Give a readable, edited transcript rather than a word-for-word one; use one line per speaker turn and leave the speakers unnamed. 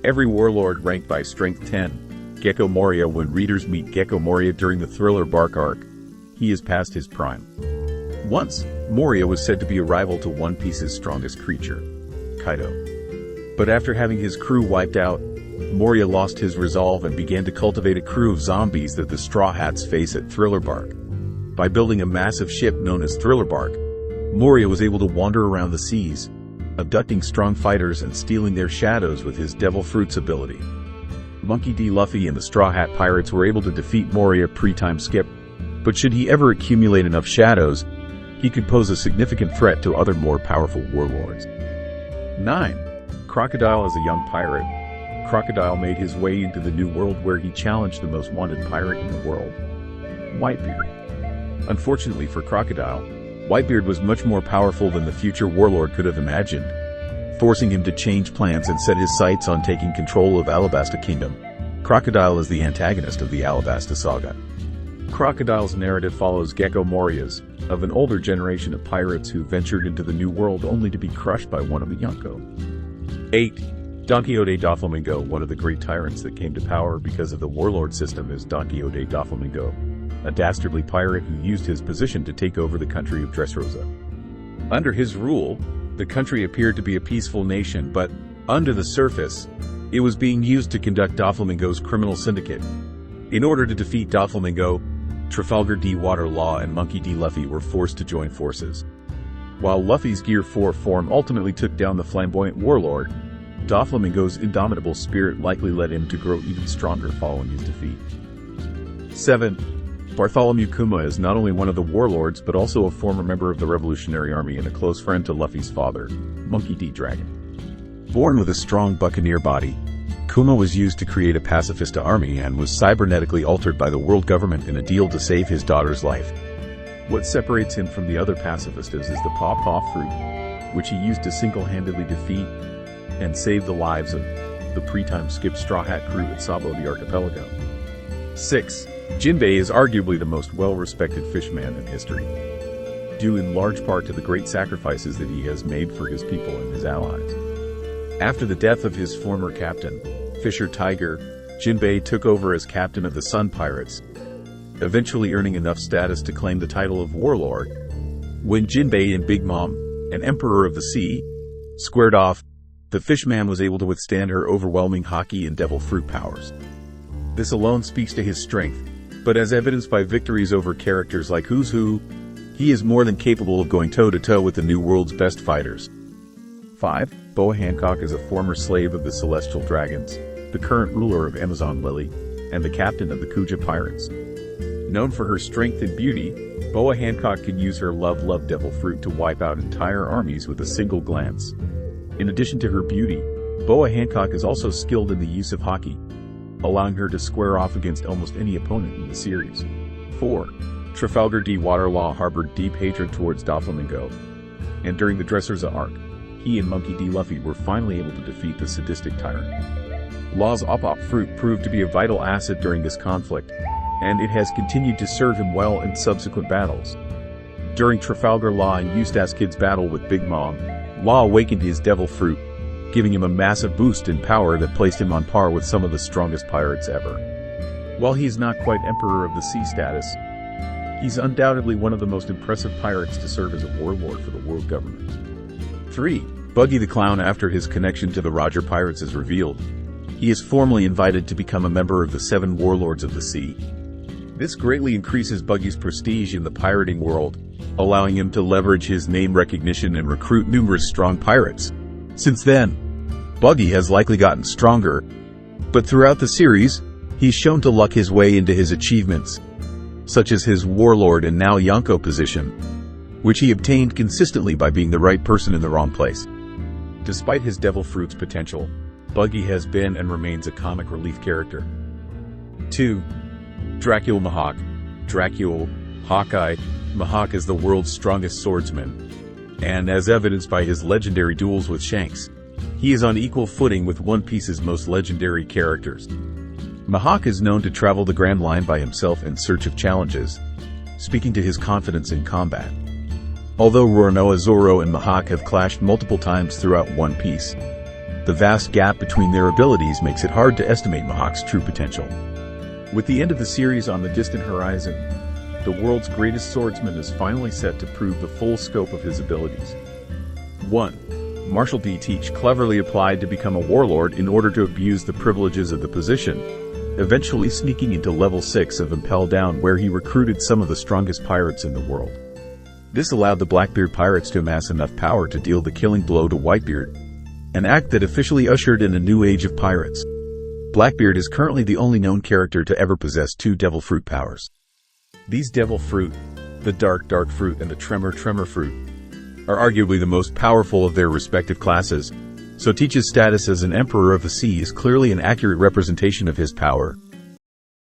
Every warlord ranked by strength 10. Gecko Moria. When readers meet Gecko Moria during the Thriller Bark arc, he is past his prime. Once, Moria was said to be a rival to One Piece's strongest creature, Kaido. But after having his crew wiped out, Moria lost his resolve and began to cultivate a crew of zombies that the Straw Hats face at Thriller Bark. By building a massive ship known as Thriller Bark, Moria was able to wander around the seas, abducting strong fighters and stealing their shadows with his Devil Fruits ability. Monkey D. Luffy and the Straw Hat Pirates were able to defeat Moria pre-time skip, but should he ever accumulate enough shadows, he could pose a significant threat to other more powerful warlords. 9. Crocodile. As a young pirate, Crocodile made his way into the New World, where he challenged the most wanted pirate in the world, Whitebeard. Unfortunately for Crocodile, Whitebeard was much more powerful than the future warlord could have imagined, forcing him to change plans and set his sights on taking control of Alabasta Kingdom. Crocodile is the antagonist of the Alabasta saga. Crocodile's narrative follows Gecko Moria's, of an older generation of pirates who ventured into the New World only to be crushed by one of the Yonko. 8. Don Quixote Doflamingo. One of the great tyrants that came to power because of the warlord system is Don Quixote Doflamingo, a dastardly pirate who used his position to take over the country of Dressrosa. Under his rule, the country appeared to be a peaceful nation, but under the surface, it was being used to conduct Doflamingo's criminal syndicate. In order to defeat Doflamingo, Trafalgar D. Waterlaw and Monkey D. Luffy were forced to join forces. While Luffy's Gear 4 form ultimately took down the flamboyant warlord, Doflamingo's indomitable spirit likely led him to grow even stronger following his defeat. 7. Bartholomew Kuma is not only one of the warlords but also a former member of the Revolutionary Army and a close friend to Luffy's father, Monkey D. Dragon. Born with a strong buccaneer body, Kuma was used to create a pacifista army and was cybernetically altered by the world government in a deal to save his daughter's life. What separates him from the other pacifistas is the Paw Fruit, which he used to single-handedly defeat and save the lives of the pre-time skip Straw Hat crew at Sabo the Archipelago. 6. Jinbei is arguably the most well-respected fishman in history, due in large part to the great sacrifices that he has made for his people and his allies. After the death of his former captain, Fisher Tiger, Jinbei took over as captain of the Sun Pirates, eventually earning enough status to claim the title of Warlord. When Jinbei and Big Mom, an emperor of the sea, squared off, the fishman was able to withstand her overwhelming Haki and Devil Fruit powers. This alone speaks to his strength, but as evidenced by victories over characters like Who's Who, he is more than capable of going toe-to-toe with the New World's best fighters. 5. Boa Hancock is a former slave of the Celestial Dragons, the current ruler of Amazon Lily, and the captain of the Kuja Pirates. Known for her strength and beauty, Boa Hancock can use her love Devil Fruit to wipe out entire armies with a single glance. In addition to her beauty, Boa Hancock is also skilled in the use of Haki, allowing her to square off against almost any opponent in the series. 4. Trafalgar D. Waterlaw harbored deep hatred towards Doflamingo, and during the Dressrosa arc, he and Monkey D. Luffy were finally able to defeat the sadistic tyrant. Law's Op Fruit proved to be a vital asset during this conflict, and it has continued to serve him well in subsequent battles. During Trafalgar Law and Eustace Kid's battle with Big Mom, Law awakened his Devil Fruit, giving him a massive boost in power that placed him on par with some of the strongest pirates ever. While he is not quite Emperor of the Sea status, he's undoubtedly one of the most impressive pirates to serve as a warlord for the world government. 3. Buggy the Clown. After his connection to the Roger Pirates is revealed, he is formally invited to become a member of the 7 Warlords of the Sea. This greatly increases Buggy's prestige in the pirating world, allowing him to leverage his name recognition and recruit numerous strong pirates. Since then, Buggy has likely gotten stronger, but throughout the series, he's shown to luck his way into his achievements, such as his Warlord and now Yonko position, which he obtained consistently by being the right person in the wrong place. Despite his Devil Fruit's potential, Buggy has been and remains a comic relief character. 2. Dracula Mihawk. Dracula, Hawkeye, Mihawk is the world's strongest swordsman, and as evidenced by his legendary duels with Shanks, he is on equal footing with One Piece's most legendary characters. Mihawk is known to travel the Grand Line by himself in search of challenges, speaking to his confidence in combat. Although Roronoa, Zoro, and Mihawk have clashed multiple times throughout One Piece, the vast gap between their abilities makes it hard to estimate Mihawk's true potential. With the end of the series on the distant horizon, the world's greatest swordsman is finally set to prove the full scope of his abilities. 1. Marshal D. Teach cleverly applied to become a warlord in order to abuse the privileges of the position, eventually sneaking into level 6 of Impel Down, where he recruited some of the strongest pirates in the world. This allowed the Blackbeard pirates to amass enough power to deal the killing blow to Whitebeard, an act that officially ushered in a new age of pirates. Blackbeard is currently the only known character to ever possess 2 Devil Fruit powers. These Devil Fruit, the Dark Fruit and the Tremor Fruit, are arguably the most powerful of their respective classes, so Teach's status as an Emperor of the Sea is clearly an accurate representation of his power.